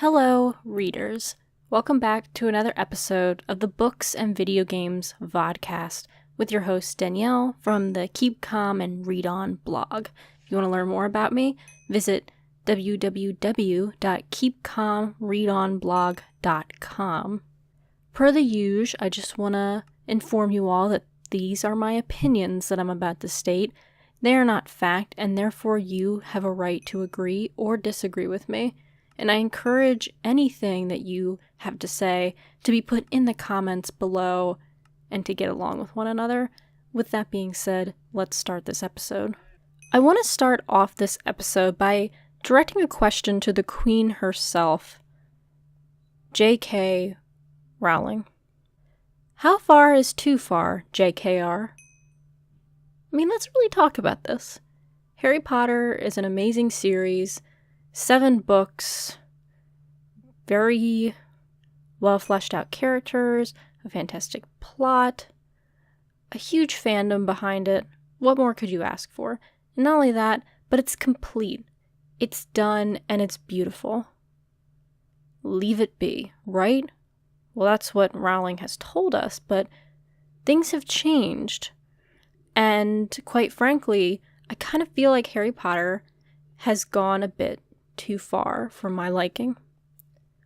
Hello, readers. Welcome back to another episode of the Books and Video Games Vodcast with your host Danielle from the Keep Calm and Read On blog. If you want to learn more about me, visit www.keepcalmreadonblog.com. Per the usual, I just want to inform you all that these are my opinions that I'm about to state. They are not fact, and therefore you have a right to agree or disagree with me. And I encourage anything that you have to say to be put in the comments below and to get along with one another. With that being said, let's start this episode. I want to start off this episode by directing a question to the Queen herself, J.K. Rowling. How far is too far, JKR? I mean, let's really talk about this. Harry Potter is an amazing series. 7 books, very well fleshed out characters, a fantastic plot, a huge fandom behind it. What more could you ask for? And not only that, but it's complete. It's done and it's beautiful. Leave it be, right? Well, that's what Rowling has told us, but things have changed. And quite frankly, I kind of feel like Harry Potter has gone a bit too far for my liking.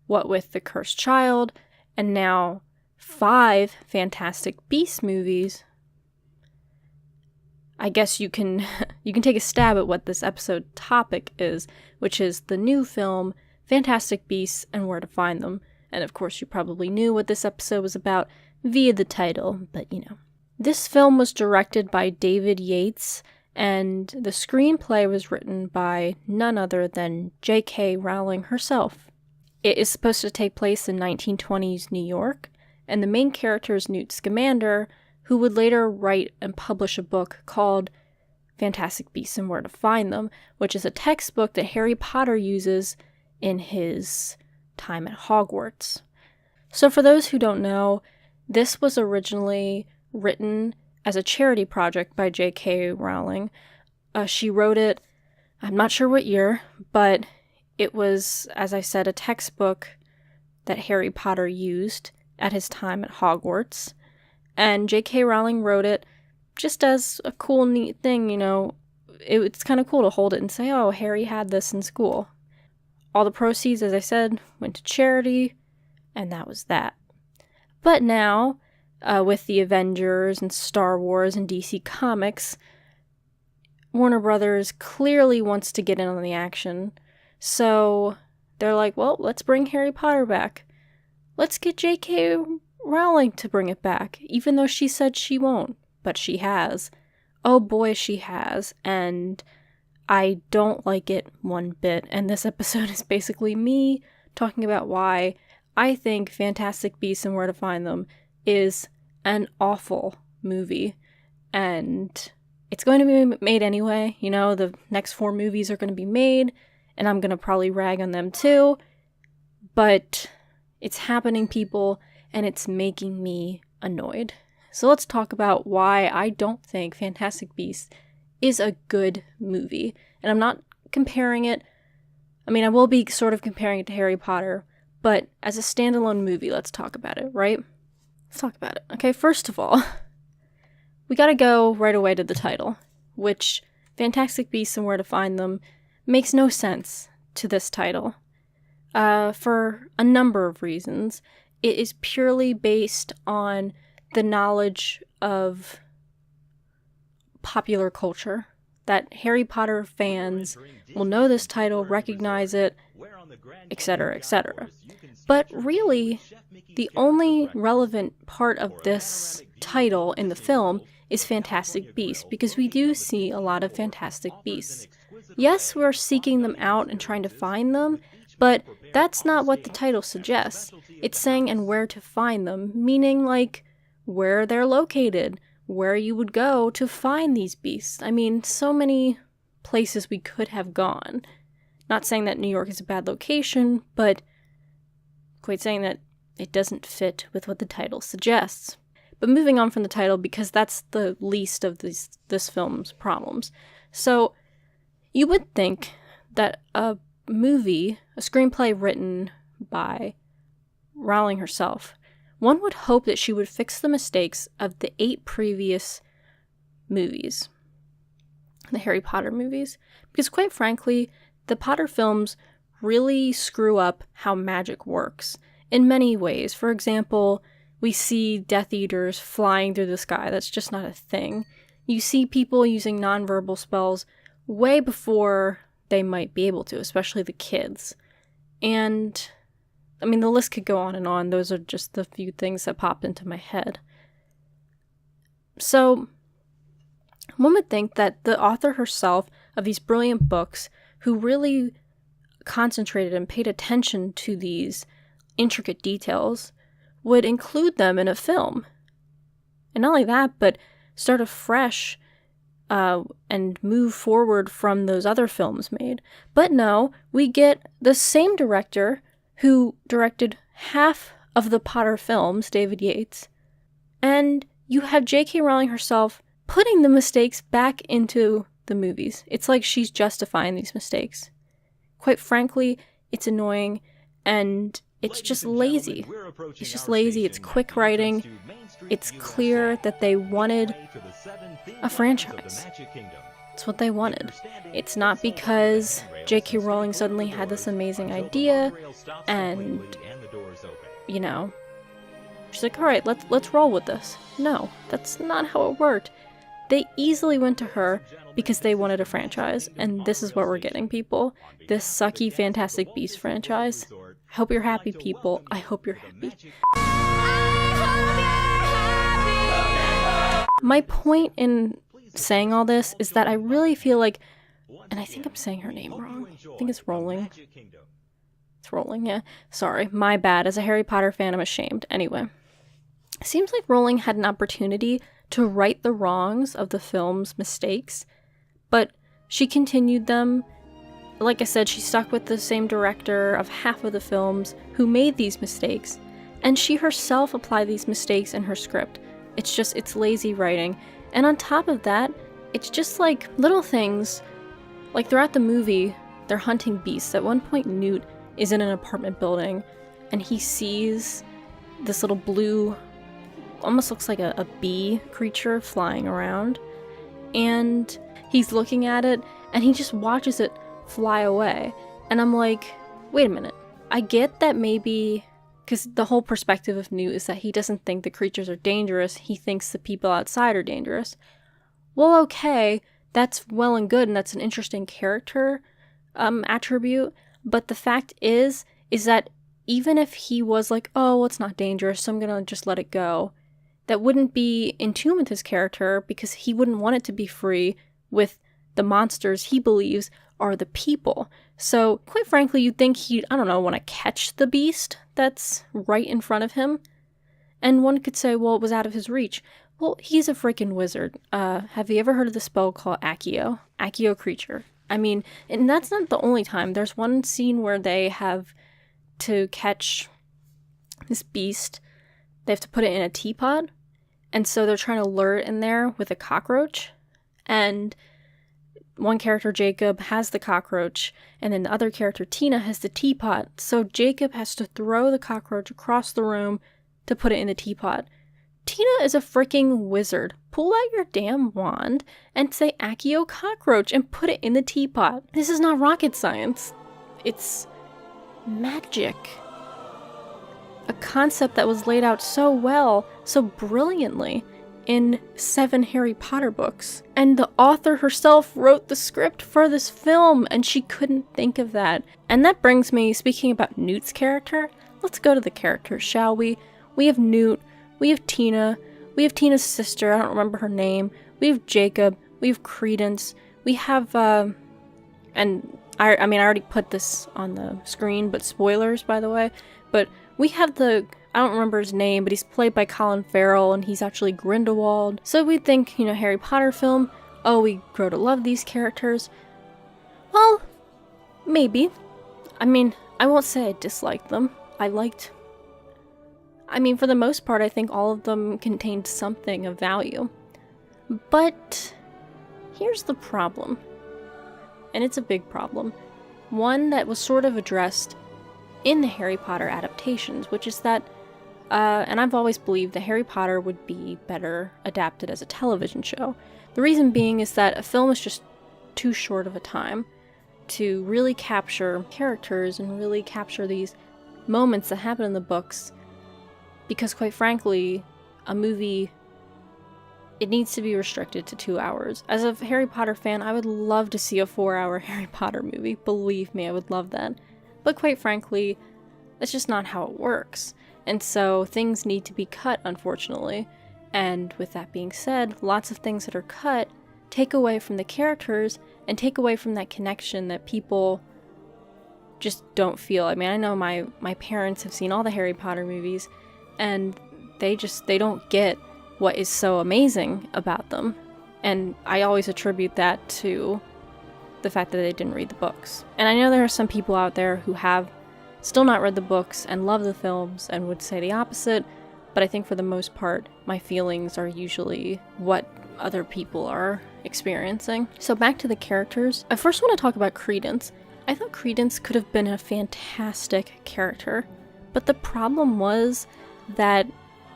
What with The Cursed Child, and now 5 Fantastic Beasts movies, I guess you can take a stab at what this episode topic is, which is the new film, Fantastic Beasts and Where to Find Them. And of course you probably knew what this episode was about via the title, but you know. This film was directed by David Yates, and the screenplay was written by none other than J.K. Rowling herself. It is supposed to take place in 1920s New York, and the main character is Newt Scamander, who would later write and publish a book called Fantastic Beasts and Where to Find Them, which is a textbook that Harry Potter uses in his time at Hogwarts. So for those who don't know, this was originally written as a charity project by J.K. Rowling. She wrote it, I'm not sure what year, but it was, as I said, a textbook that Harry Potter used at his time at Hogwarts. And J.K. Rowling wrote it just as a cool, neat thing, you know. It's kind of cool to hold it and say, oh, Harry had this in school. All the proceeds, as I said, went to charity, and that was that. But now, with the Avengers and Star Wars and DC Comics, Warner Brothers clearly wants to get in on the action. So they're like, well, let's bring Harry Potter back. Let's get J.K. Rowling to bring it back, even though she said she won't. But she has. Oh boy, she has. And I don't like it one bit. And this episode is basically me talking about why I think Fantastic Beasts and Where to Find Them is an awful movie, and it's going to be made anyway. You know, the next 4 movies are going to be made, and I'm going to probably rag on them too, but it's happening, people, and it's making me annoyed. So let's talk about why I don't think Fantastic Beasts is a good movie. And I'm not comparing it, I mean, I will be sort of comparing it to Harry Potter, but as a standalone movie, let's talk about it, right? Let's talk about it. Okay, first of all, we gotta go right away to the title, which, Fantastic Beasts and Where to Find Them, makes no sense to this title. For a number of reasons. It is purely based on the knowledge of popular culture, that Harry Potter fans will know this title, recognize it, etc., etc. But really, the only relevant part of this title in the film is Fantastic Beasts, because we do see a lot of Fantastic Beasts. Yes, we're seeking them out and trying to find them, but that's not what the title suggests. It's saying and where to find them, meaning like where they're located, where you would go to find these beasts. I mean, so many places we could have gone. Not saying that New York is a bad location, but quite saying that it doesn't fit with what the title suggests. But moving on from the title, because that's the least of this film's problems. So, you would think that a movie, a screenplay written by Rowling herself. One would hope that she would fix the mistakes of the 8 previous movies, the Harry Potter movies, because quite frankly, the Potter films really screw up how magic works in many ways. For example, we see Death Eaters flying through the sky. That's just not a thing. You see people using nonverbal spells way before they might be able to, especially the kids. And, I mean, the list could go on and on. Those are just the few things that popped into my head. So, one would think that the author herself of these brilliant books, who really concentrated and paid attention to these intricate details, would include them in a film. And not only that, but start afresh and move forward from those other films made. But no, we get the same director who directed half of the Potter films, David Yates, and you have J.K. Rowling herself putting the mistakes back into the movies. It's like she's justifying these mistakes. Quite frankly, it's annoying, and it's just lazy. It's just lazy, it's quick writing. It's clear that they wanted a franchise. It's what they wanted. It's not because J.K. Rowling suddenly had this amazing idea and, you know, she's like, alright, let's roll with this. No, that's not how it worked. They easily went to her because they wanted a franchise, and this is what we're getting, people. This sucky Fantastic Beasts franchise. I hope you're happy, people. I hope you're happy. My point in saying all this is that I really feel like, and I think I'm saying her name wrong. I think it's Rowling. It's Rowling, yeah. Sorry, my bad. As a Harry Potter fan, I'm ashamed. Anyway, it seems like Rowling had an opportunity to right the wrongs of the film's mistakes, but she continued them. Like I said, she stuck with the same director of half of the films who made these mistakes, and she herself applied these mistakes in her script. It's lazy writing. And on top of that, it's just like little things. Like throughout the movie, they're hunting beasts. At one point, Newt is in an apartment building, and he sees this little blue, almost looks like a bee creature flying around. And he's looking at it, and he just watches it fly away. And I'm like, wait a minute. I get that maybe, because the whole perspective of Newt is that he doesn't think the creatures are dangerous, he thinks the people outside are dangerous. Well, okay, that's well and good, and that's an interesting character attribute, but the fact is that even if he was like, oh, well, it's not dangerous, so I'm gonna just let it go, that wouldn't be in tune with his character, because he wouldn't want it to be free with the monsters he believes are the people. So, quite frankly, you'd think he'd, I don't know, want to catch the beast that's right in front of him. And one could say, well, it was out of his reach. Well, he's a freaking wizard. Have you ever heard of the spell called Accio? Accio creature. I mean, and that's not the only time. There's one scene where they have to catch this beast. They have to put it in a teapot. And so they're trying to lure it in there with a cockroach. And one character, Jacob, has the cockroach, and then the other character, Tina, has the teapot. So Jacob has to throw the cockroach across the room to put it in the teapot. Tina is a freaking wizard. Pull out your damn wand and say Accio cockroach and put it in the teapot. This is not rocket science. It's magic. A concept that was laid out so well, so brilliantly, in 7 Harry Potter books. And the author herself wrote the script for this film, and she couldn't think of that. And that brings me, speaking about Newt's character, let's go to the characters, shall we? We have Newt, we have Tina, we have Tina's sister, I don't remember her name, we have Jacob, we have Credence, we have, and I already put this on the screen, but spoilers, by the way, but we have I don't remember his name, but he's played by Colin Farrell, and he's actually Grindelwald. So we'd think, Harry Potter film, oh, we grow to love these characters. Well, maybe. I mean, I won't say I disliked them. For the most part, I think all of them contained something of value. But here's the problem. And it's a big problem. One that was sort of addressed in the Harry Potter adaptations, which is that, and I've always believed that Harry Potter would be better adapted as a television show. The reason being is that a film is just too short of a time to really capture characters and really capture these moments that happen in the books, because quite frankly, a movie, it needs to be restricted to 2 hours. As a Harry Potter fan, I would love to see a 4-hour Harry Potter movie. Believe me, I would love that. But quite frankly, that's just not how it works. And so things need to be cut, unfortunately. And with that being said, lots of things that are cut take away from the characters and take away from that connection that people just don't feel. I mean, I know my parents have seen all the Harry Potter movies, and they don't get what is so amazing about them. And I always attribute that to the fact that they didn't read the books. And I know there are some people out there who have still not read the books and love the films and would say the opposite, but I think for the most part, my feelings are usually what other people are experiencing. So back to the characters. I first want to talk about Credence. I thought Credence could have been a fantastic character, but the problem was that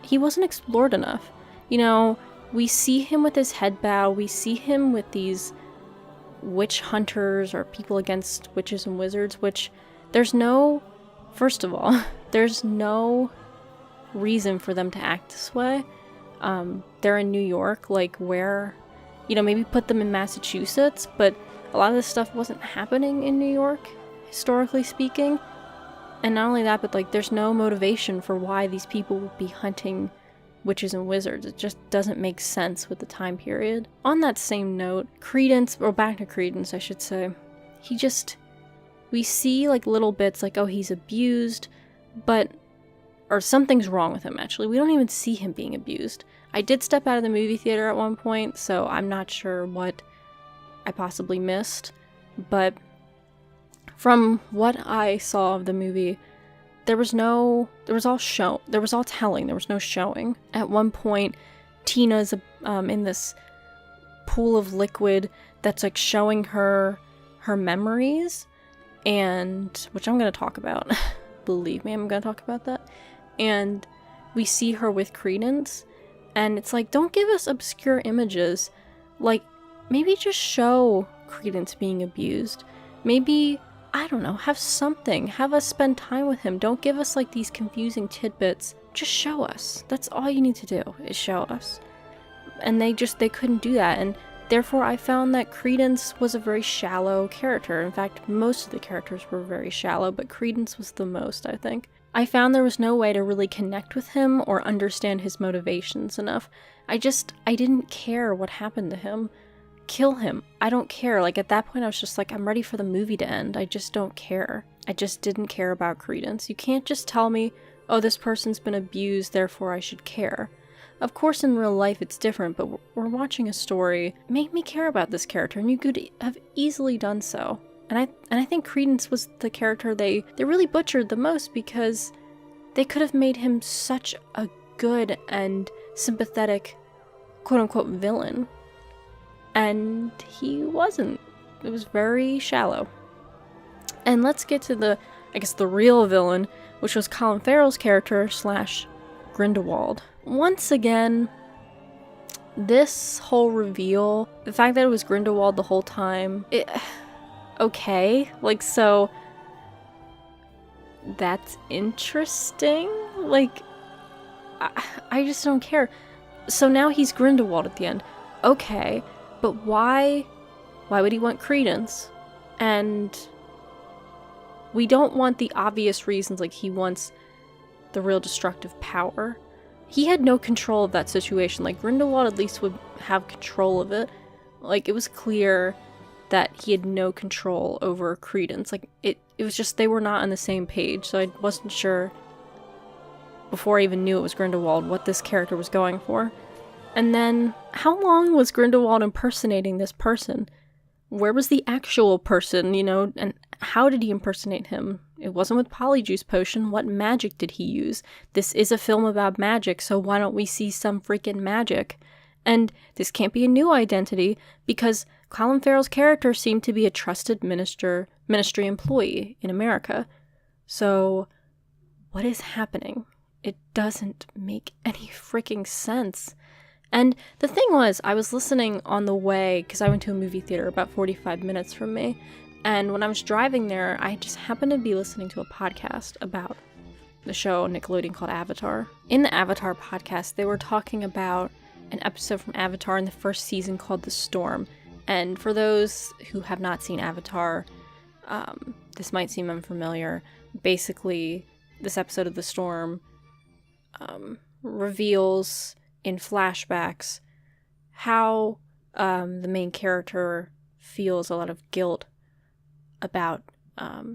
he wasn't explored enough. You know, we see him with his head bow, we see him with these witch hunters or people against witches and wizards, which first of all, there's no reason for them to act this way. They're in New York, like where, maybe put them in Massachusetts, but a lot of this stuff wasn't happening in New York, historically speaking. And not only that, but like there's no motivation for why these people would be hunting witches and wizards. It just doesn't make sense with the time period. On that same note, back to Credence, I should say, we see like little bits like, oh, he's abused, or something's wrong with him, actually. We don't even see him being abused. I did step out of the movie theater at one point, so I'm not sure what I possibly missed, but from what I saw of the movie, there was all telling, there was no showing. At one point, Tina's in this pool of liquid that's like showing her memories, and which I'm going to talk about. Believe me, I'm going to talk about that. And we see her with Credence, and it's like, don't give us obscure images. Like, maybe just show Credence being abused. Maybe, I don't know, have something. Have us spend time with him. Don't give us like these confusing tidbits. Just show us. That's all you need to do, is show us. And they couldn't do that, and therefore I found that Credence was a very shallow character. In fact, most of the characters were very shallow, but Credence was the most, I think. I found there was no way to really connect with him or understand his motivations enough. I didn't care what happened to him. Kill him. I don't care. Like, at that point, I was just like, I'm ready for the movie to end. I just don't care. I just didn't care about Credence. You can't just tell me, oh, this person's been abused, therefore I should care. Of course, in real life, it's different, but we're watching a story. Make me care about this character, and you could have easily done so. And I think Credence was the character they really butchered the most, because they could have made him such a good and sympathetic, quote-unquote, villain. And he wasn't. It was very shallow. And let's get to the real villain, which was Colin Farrell's character / Grindelwald. Once again, this whole reveal, the fact that it was Grindelwald the whole time, okay, like, so that's interesting. Like, I just don't care. So now he's Grindelwald at the end. Okay, but why would he want Credence? And we don't want the obvious reasons, like he wants the real destructive power. He had no control of that situation. Like, Grindelwald at least would have control of it. Like, it was clear that he had no control over Credence. Like, it was just, they were not on the same page, so I wasn't sure, before I even knew it was Grindelwald, what this character was going for. And then, how long was Grindelwald impersonating this person? Where was the actual person, and how did he impersonate him? It wasn't with Polyjuice Potion. What magic did he use? This is a film about magic, so why don't we see some freaking magic? And this can't be a new identity, because Colin Farrell's character seemed to be a trusted ministry employee in America. So, what is happening? It doesn't make any freaking sense. And the thing was, I was listening on the way, because I went to a movie theater about 45 minutes from me, and when I was driving there, I just happened to be listening to a podcast about the show on Nickelodeon called Avatar. In the Avatar podcast, they were talking about an episode from Avatar in the first season called The Storm. And for those who have not seen Avatar, this might seem unfamiliar. Basically, this episode of The Storm reveals in flashbacks how the main character feels a lot of guilt about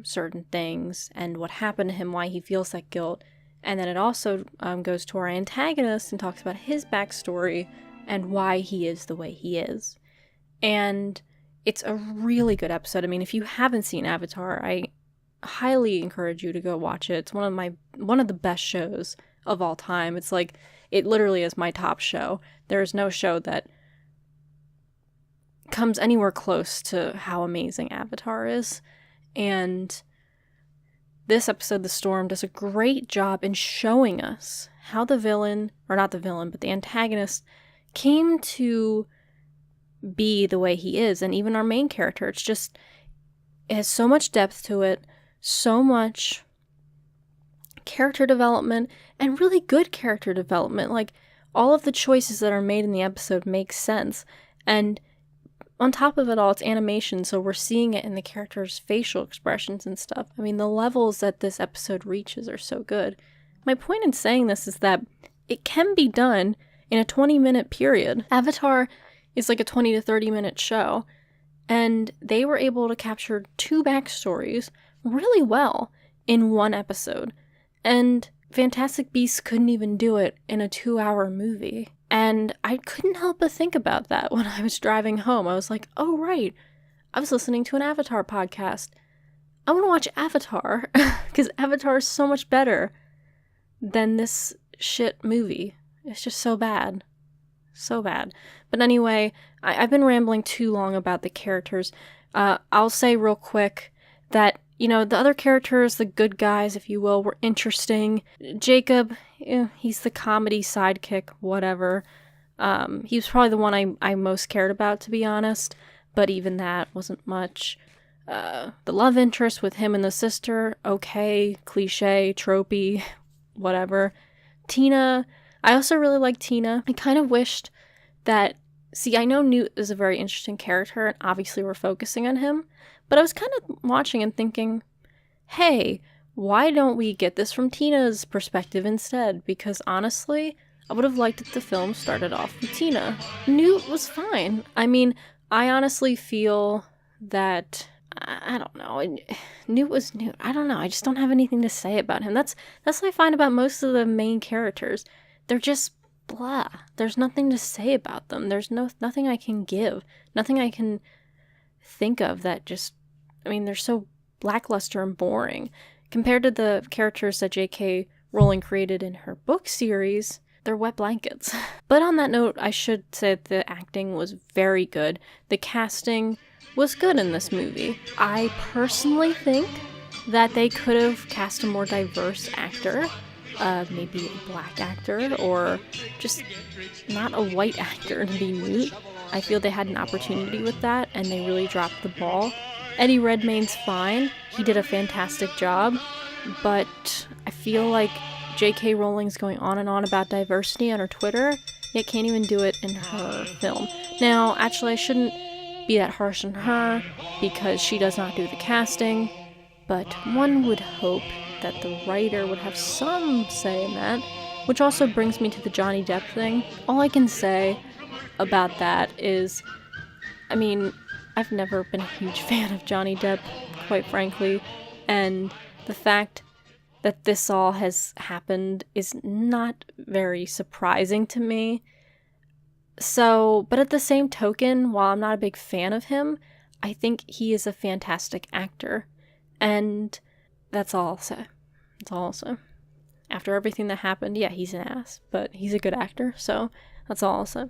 certain things and what happened to him, why he feels that guilt. And then it also goes to our antagonist and talks about his backstory and why he is the way he is. And it's a really good episode. I mean, if you haven't seen Avatar, I highly encourage you to go watch it. It's one of the best shows of all time. It's like, it literally is my top show. There is no show that comes anywhere close to how amazing Avatar is. And this episode, The Storm, does a great job in showing us how the villain, or not the villain, but the antagonist, came to be the way he is. And even our main character, it has so much depth to it, so much character development, and really good character development. Like, all of the choices that are made in the episode make sense. And on top of it all, it's animation, so we're seeing it in the characters' facial expressions and stuff. I mean, the levels that this episode reaches are so good. My point in saying this is that it can be done in a 20-minute period. Avatar is like a 20 to 30-minute show, and they were able to capture 2 backstories really well in one episode. And Fantastic Beasts couldn't even do it in a 2-hour movie. And I couldn't help but think about that when I was driving home. I was like, oh, right. I was listening to an Avatar podcast. I want to watch Avatar, because Avatar is so much better than this shit movie. It's just so bad. So bad. But anyway, I've been rambling too long about the characters. I'll say real quick that, you know, the other characters, the good guys, if you will, were interesting. Jacob, he's the comedy sidekick, whatever. He was probably the one I most cared about, to be honest. But even that wasn't much. The love interest with him and the sister, okay, cliche, tropey, whatever. Tina, I also really like Tina. I kind of wished that, see, I know Newt is a very interesting character, and obviously we're focusing on him, but I was kind of watching and thinking, hey, why don't we get this from Tina's perspective instead? Because honestly, I would have liked if the film started off with Tina. Newt was fine. I mean, I honestly feel that, I don't know, Newt was Newt. I don't know, I just don't have anything to say about him. That's what I find about most of the main characters. They're just blah. There's nothing to say about them. There's nothing I can give. Nothing I can think of that just, I mean, they're so lackluster and boring. Compared to the characters that J.K. Rowling created in her book series, they're wet blankets. But on that note, I should say that the acting was very good. The casting was good in this movie. I personally think that they could have cast a more diverse actor. Maybe a black actor, or just not a white actor to be Newt. I feel they had an opportunity with that, and they really dropped the ball. Eddie Redmayne's fine. He did a fantastic job, but I feel like J.K. Rowling's going on and on about diversity on her Twitter, yet can't even do it in her film. Now, actually, I shouldn't be that harsh on her, because she does not do the casting, but one would hope that the writer would have some say in that, which also brings me to the Johnny Depp thing. All I can say about that is, I mean, I've never been a huge fan of Johnny Depp, quite frankly, and the fact that this all has happened is not very surprising to me. So, but at the same token, while I'm not a big fan of him, I think he is a fantastic actor, and that's all I'll say. That's all I'll say. After everything that happened, yeah, he's an ass, but he's a good actor, so that's all I'll say.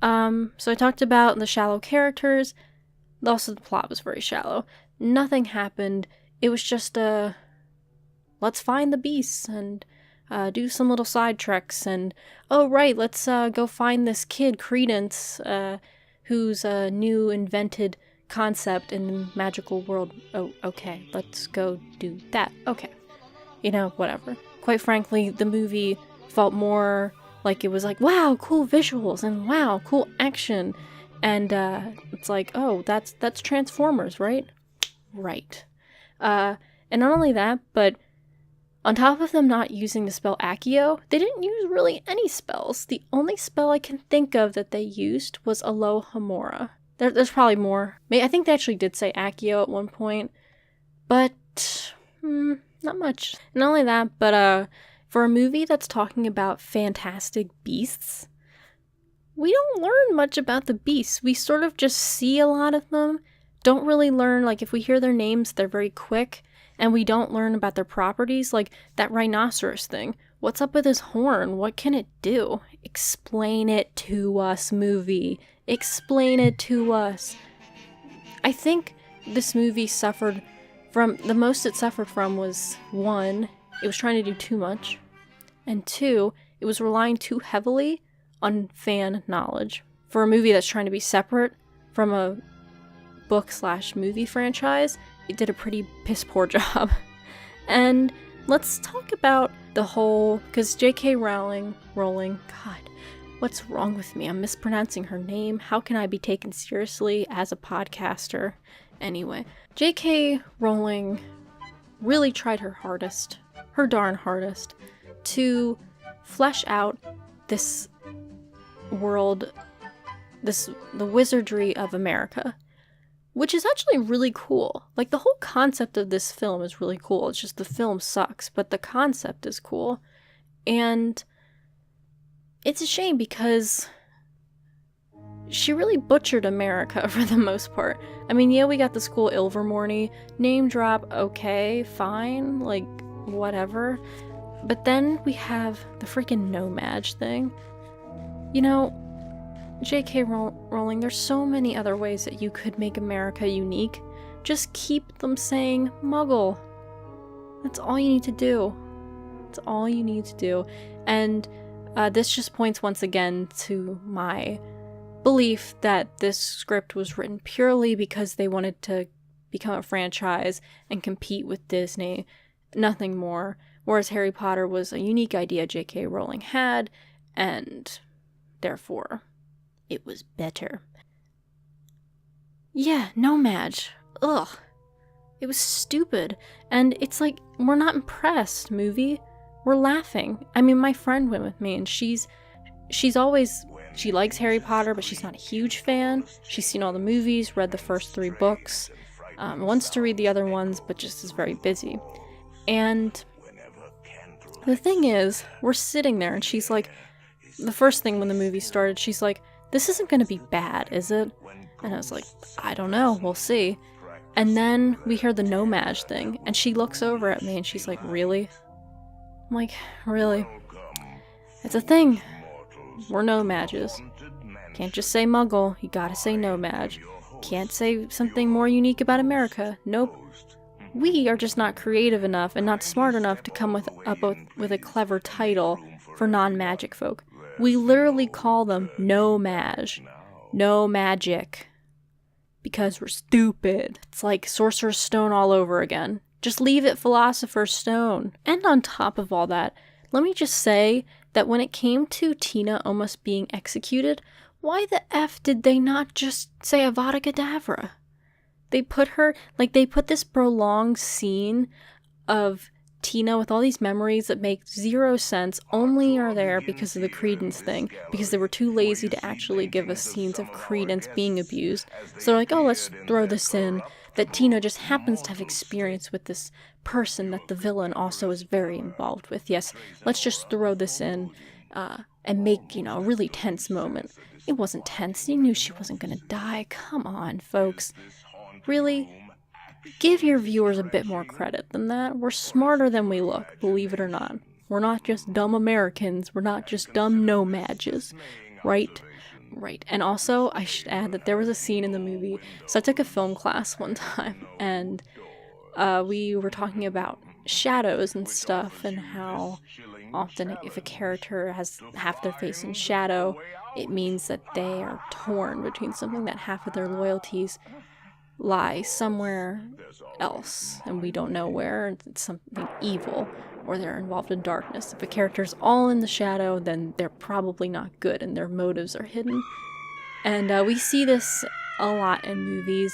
So I talked about the shallow characters. Also, the plot was very shallow. Nothing happened. It was just a let's find the beasts and do some little side treks, and oh right, let's go find this kid Credence, who's a new invented concept in the magical world. Oh, okay, let's go do that. Okay, whatever. Quite frankly, the movie felt more like it was like, wow, cool visuals and wow, cool action, and it's like, oh, that's Transformers, right? Right. And not only that, but on top of them not using the spell Accio, they didn't use really any spells. The only spell I can think of that they used was Alohomora. There's probably more. I think they actually did say Accio at one point, but not much. Not only that, but for a movie that's talking about fantastic beasts, we don't learn much about the beasts. We sort of just see a lot of them. Don't really learn, like if we hear their names, they're very quick. And we don't learn about their properties, like that rhinoceros thing. What's up with his horn? What can it do? Explain it to us, movie. Explain it to us. I think this movie suffered from, the most it suffered from was, 1, it was trying to do too much, and 2, it was relying too heavily on fan knowledge. For a movie that's trying to be separate from a book/movie franchise, it did a pretty piss poor job. And let's talk about the whole, because J.K. Rowling, God, what's wrong with me? I'm mispronouncing her name. How can I be taken seriously as a podcaster? Anyway, J.K. Rowling really tried her darn hardest, to flesh out this world, the wizardry of America. Which is actually really cool. Like, the whole concept of this film is really cool. It's just the film sucks, but the concept is cool. And it's a shame because she really butchered America for the most part. I mean, yeah, we got the school Ilvermorny, name drop, okay, fine, like, whatever. But then we have the freaking no-maj thing. J.K. Rowling, there's so many other ways that you could make America unique. Just keep them saying Muggle. That's all you need to do. That's all you need to do. And this just points once again to my belief that this script was written purely because they wanted to become a franchise and compete with Disney. Nothing more. Whereas Harry Potter was a unique idea J.K. Rowling had, and therefore it was better. Yeah, no-maj. Ugh. It was stupid. And it's like, we're not impressed, movie. We're laughing. I mean, my friend went with me, and she likes Harry Potter, but she's not a huge fan. She's seen all the movies, read the first 3 books, wants to read the other ones, but just is very busy. And the thing is, we're sitting there, and she's like, the first thing when the movie started, she's like, this isn't going to be bad, is it? And I was like, I don't know, we'll see. And then we hear the no-maj thing, and she looks over at me and she's like, really? I'm like, really? It's a thing. We're no-mages. Can't just say Muggle, you gotta say no-maj. Can't say something more unique about America. Nope. We are just not creative enough and not smart enough to come up with a clever title for non-magic folk. We literally call them no-maj. No magic. Because we're stupid. It's like Sorcerer's Stone all over again. Just leave it Philosopher's Stone. And on top of all that, let me just say that when it came to Tina almost being executed, why the F did they not just say Avada Kedavra? They put this prolonged scene of Tina with all these memories that make 0 sense, only are there because of the Credence thing, because they were too lazy to actually give us scenes of Credence being abused. So they're like, oh, let's throw this in, that Tina just happens to have experience with this person that the villain also is very involved with. Yes, let's just throw this in and make, a really tense moment. It wasn't tense. You knew she wasn't going to die. Come on, folks. Really? Give your viewers a bit more credit than that. We're smarter than we look, believe it or not. We're not just dumb Americans. We're not just dumb no-mages. Right? Right. And also, I should add that there was a scene in the movie. So I took a film class one time, and we were talking about shadows and stuff, and how often if a character has half their face in shadow, it means that they are torn between something, that half of their loyalties lie somewhere else, and we don't know where, and it's something evil, or they're involved in darkness. If a character's all in the shadow, then they're probably not good, and their motives are hidden. And we see this a lot in movies.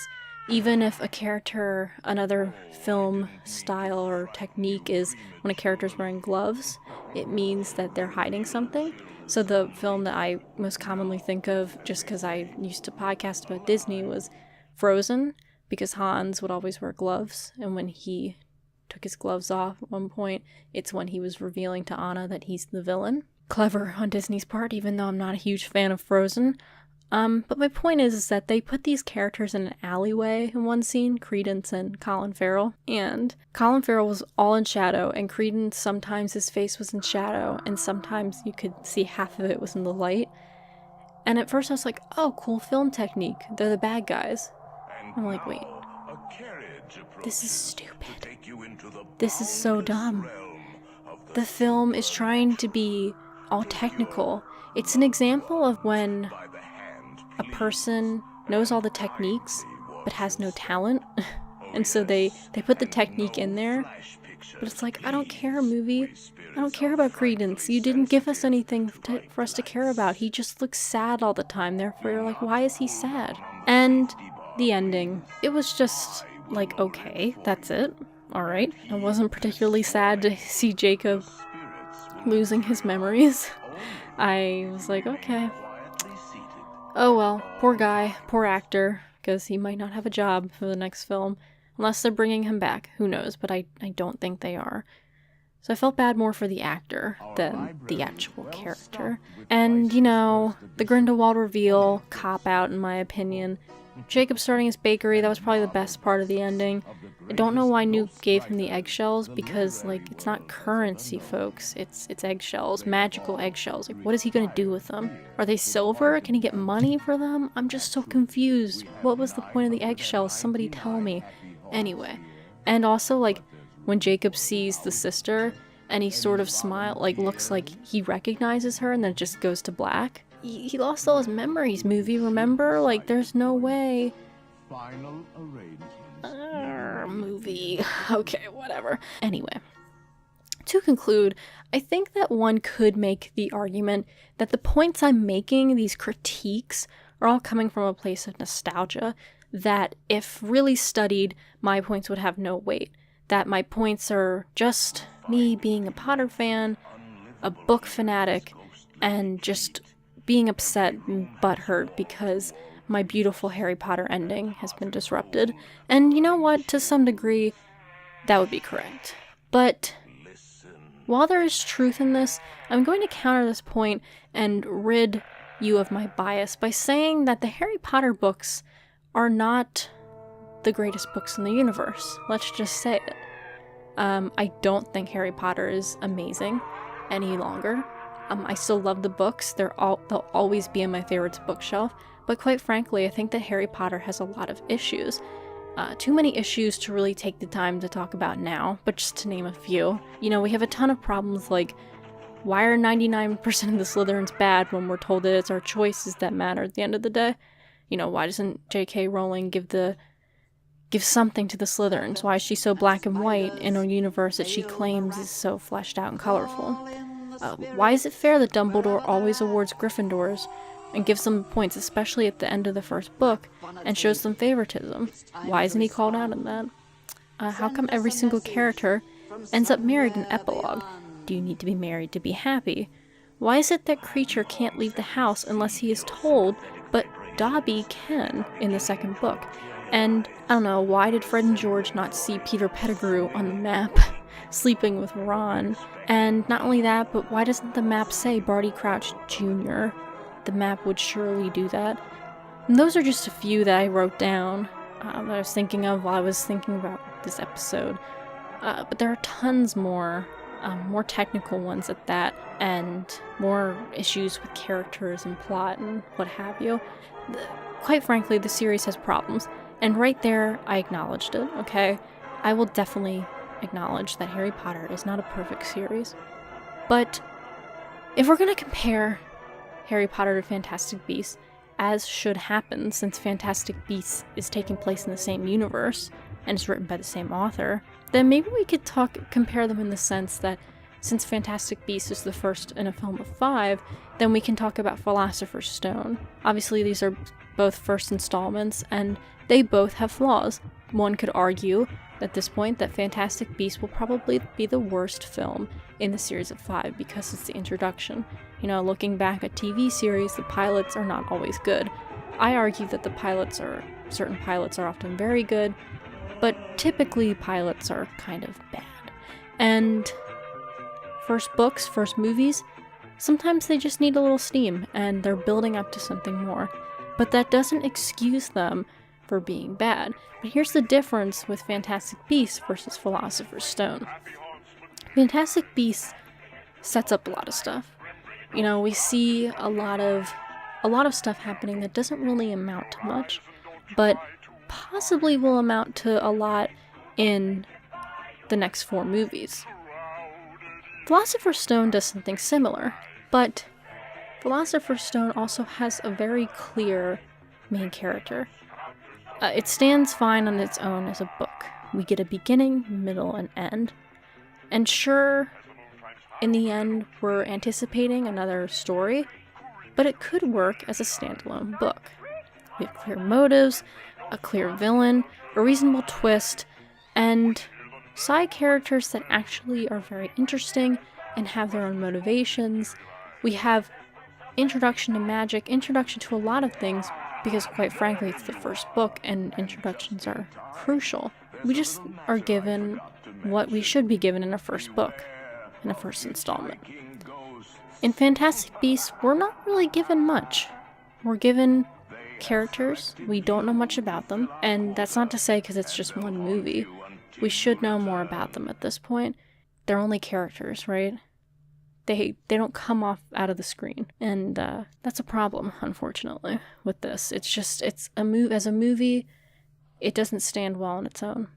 Even if a character, another film style or technique is when a character's wearing gloves, it means that they're hiding something. So the film that I most commonly think of, just because I used to podcast about Disney, was Frozen, because Hans would always wear gloves, and when he took his gloves off at one point, it's when he was revealing to Anna that he's the villain. Clever on Disney's part, even though I'm not a huge fan of Frozen. But my point is that they put these characters in an alleyway in one scene, Credence and Colin Farrell, and Colin Farrell was all in shadow, and Credence, sometimes his face was in shadow, and sometimes you could see half of it was in the light. And at first I was like, oh, cool film technique, they're the bad guys. I'm like, wait, this is stupid. This is so dumb. The film is trying to be all technical. It's an example of when a person knows all the techniques but has no talent, and so they put the technique in there, but it's like, I don't care, movie. I don't care about Credence. You didn't give us anything for us to care about. He just looks sad all the time, therefore you're like, why is he sad? And the ending, it was just like, okay, that's it. Alright. I wasn't particularly sad to see Jacob losing his memories. I was like, okay. Oh well, poor guy, poor actor, because he might not have a job for the next film, unless they're bringing him back. Who knows, but I don't think they are. So I felt bad more for the actor than the actual character. And, you know, the Grindelwald reveal, cop-out in my opinion. Jacob starting his bakery, that was probably the best part of the ending. I don't know why Nuke gave him the eggshells, because, like, it's not currency, folks. It's eggshells, magical eggshells. Like, what is he gonna do with them? Are they silver? Can he get money for them? I'm just so confused. What was the point of the eggshells? Somebody tell me. Anyway. And also, like, when Jacob sees the sister, and he sort of looks like he recognizes her, and then it just goes to black. He lost all his memories, movie, remember? Like, there's no way. Final movie. Okay, whatever. Anyway, to conclude, I think that one could make the argument that the points I'm making, these critiques, are all coming from a place of nostalgia, that if really studied, my points would have no weight. That my points are just me being a Potter fan, a book fanatic, and just being upset and butthurt because my beautiful Harry Potter ending has been disrupted. And you know what? To some degree, that would be correct. But while there is truth in this, I'm going to counter this point and rid you of my bias by saying that the Harry Potter books are not the greatest books in the universe. Let's just say it. I don't think Harry Potter is amazing any longer. I still love the books. They'll always be on my favorites bookshelf. But quite frankly, I think that Harry Potter has a lot of issues. Too many issues to really take the time to talk about now, but just to name a few. You know, we have a ton of problems like, why are 99% of the Slytherins bad when we're told that it's our choices that matter at the end of the day? You know, why doesn't J.K. Rowling give something to the Slytherins? Why is she so black and white in a universe that she claims is so fleshed out and colorful? Why is it fair that Dumbledore always awards Gryffindors and gives them points, especially at the end of the first book, and shows them favoritism? Why isn't he called out in that? How come every single character ends up married in epilogue? Do you need to be married to be happy? Why is it that Kreacher can't leave the house unless he is told, but Dobby can in the second book? And, I don't know, why did Fred and George not see Peter Pettigrew on the map, sleeping with Ron? And not only that, but why doesn't the map say Barty Crouch Jr.? The map would surely do that. And those are just a few that I wrote down, that I was thinking of while I was thinking about this episode. But there are tons more technical ones at that, and more issues with characters and plot and what have you. Quite frankly, the series has problems. And right there, I acknowledged it, okay? I will definitely acknowledge that Harry Potter is not a perfect series. But if we're going to compare Harry Potter to Fantastic Beasts, as should happen since Fantastic Beasts is taking place in the same universe and is written by the same author, then maybe we could compare them in the sense that since Fantastic Beasts is the first in a film of 5, then we can talk about Philosopher's Stone. Obviously, these are both first installments, and they both have flaws. One could argue at this point that Fantastic Beasts will probably be the worst film in the series of 5 because it's the introduction. You know, looking back at TV series, the pilots are not always good. I argue that certain pilots are often very good, but typically pilots are kind of bad. And first books, first movies, sometimes they just need a little steam and they're building up to something more. But that doesn't excuse them for being bad. But here's the difference with Fantastic Beasts versus Philosopher's Stone. Fantastic Beasts sets up a lot of stuff. You know, we see a lot of stuff happening that doesn't really amount to much, but possibly will amount to a lot in the next 4 movies. Philosopher's Stone does something similar, but Philosopher's Stone also has a very clear main character. It stands fine on its own as a book. We get a beginning, middle, and end. And sure, in the end, we're anticipating another story, but it could work as a standalone book. We have clear motives, a clear villain, a reasonable twist, and side characters that actually are very interesting and have their own motivations. We have introduction to magic, introduction to a lot of things, because quite frankly, it's the first book and introductions are crucial. We just are given what we should be given in a first book, in a first installment. In Fantastic Beasts, we're not really given much. We're given characters, we don't know much about them, and that's not to say because it's just one movie. We should know more about them at this point. They're only characters, right? They don't come off out of the screen, and that's a problem, unfortunately, with this. As a movie, it doesn't stand well on its own,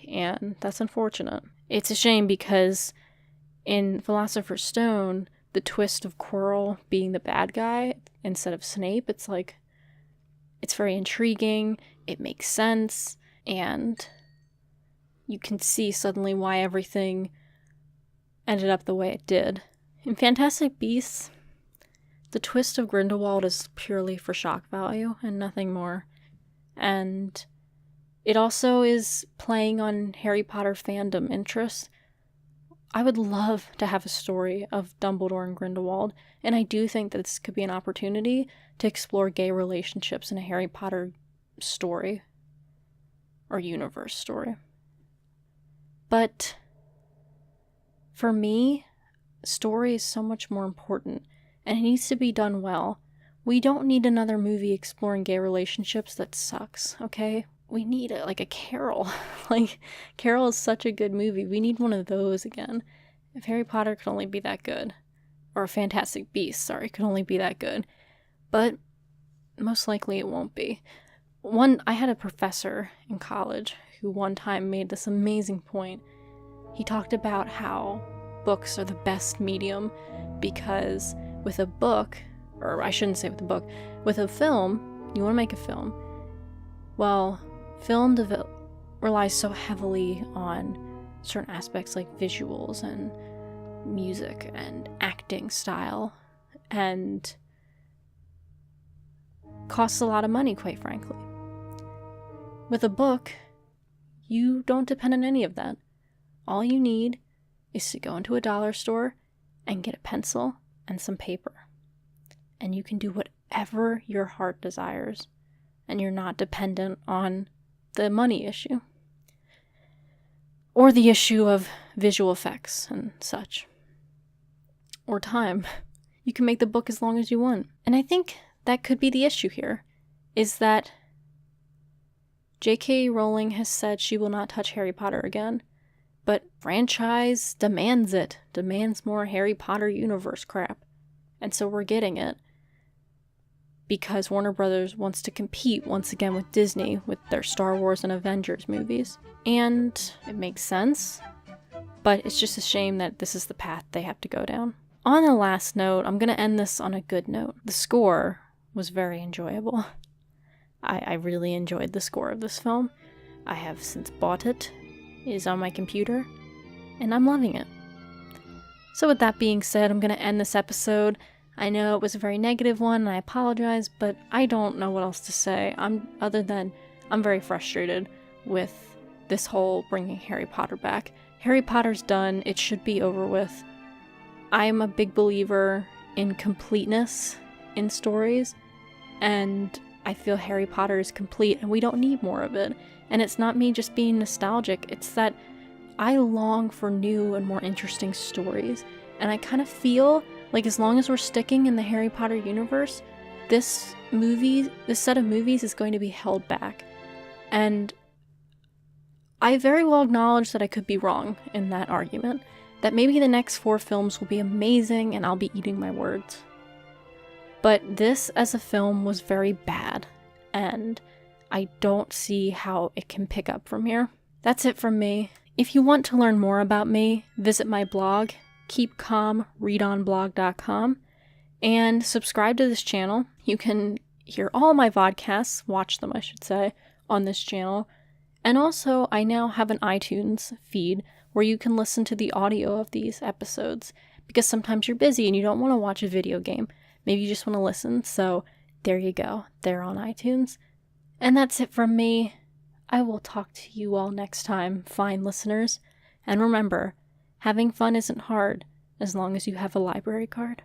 and that's unfortunate. It's a shame because in Philosopher's Stone, the twist of Quirrell being the bad guy instead of Snape, it's very intriguing, it makes sense, and you can see suddenly why everything ended up the way it did. In Fantastic Beasts, the twist of Grindelwald is purely for shock value and nothing more. And it also is playing on Harry Potter fandom interests. I would love to have a story of Dumbledore and Grindelwald, and I do think that this could be an opportunity to explore gay relationships in a Harry Potter story or universe story. But for me, story is so much more important, and it needs to be done well. We don't need another movie exploring gay relationships that sucks, okay? We need a Carol. Carol is such a good movie. We need one of those again. If Harry Potter could only be that good, or Fantastic Beasts, could only be that good. But most likely it won't be. I had a professor in college who one time made this amazing point. He talked about how books are the best medium because with a book, or I shouldn't say with a book, with a film, you want to make a film. Well, film relies so heavily on certain aspects like visuals and music and acting style, and costs a lot of money, quite frankly. With a book, you don't depend on any of that. All you need is to go into a dollar store and get a pencil and some paper. And you can do whatever your heart desires. And you're not dependent on the money issue. Or the issue of visual effects and such. Or time. You can make the book as long as you want. And I think that could be the issue here, is that J.K. Rowling has said she will not touch Harry Potter again. But franchise demands it. Demands more Harry Potter universe crap. And so we're getting it. because Warner Brothers wants to compete once again with Disney with their Star Wars and Avengers movies. And it makes sense, but it's just a shame that this is the path they have to go down. On a last note, I'm going to end this on a good note. The score was very enjoyable. I really enjoyed the score of this film. I have since bought it. It is on my computer, and I'm loving it. So with that being said, I'm going to end this episode. I know it was a very negative one, and I apologize, but I don't know what else to say, other than I'm very frustrated with this whole bringing Harry Potter back. Harry Potter's done. It should be over with. I'm a big believer in completeness in stories, and I feel Harry Potter is complete, and we don't need more of it. And it's not me just being nostalgic, it's that I long for new and more interesting stories. And I kind of feel like as long as we're sticking in the Harry Potter universe, this set of movies is going to be held back. And I very well acknowledge that I could be wrong in that argument, that maybe the next 4 films will be amazing and I'll be eating my words. But this as a film was very bad, and I don't see how it can pick up from here. That's it from me. If you want to learn more about me, visit my blog, keepcalmreadonblog.com, and subscribe to this channel. You can hear all my vodcasts, watch them I should say, on this channel. And also, I now have an iTunes feed where you can listen to the audio of these episodes, because sometimes you're busy and you don't want to watch a video game. Maybe you just want to listen, so there you go. They're on iTunes. And that's it from me. I will talk to you all next time, fine listeners. And remember, having fun isn't hard as long as you have a library card.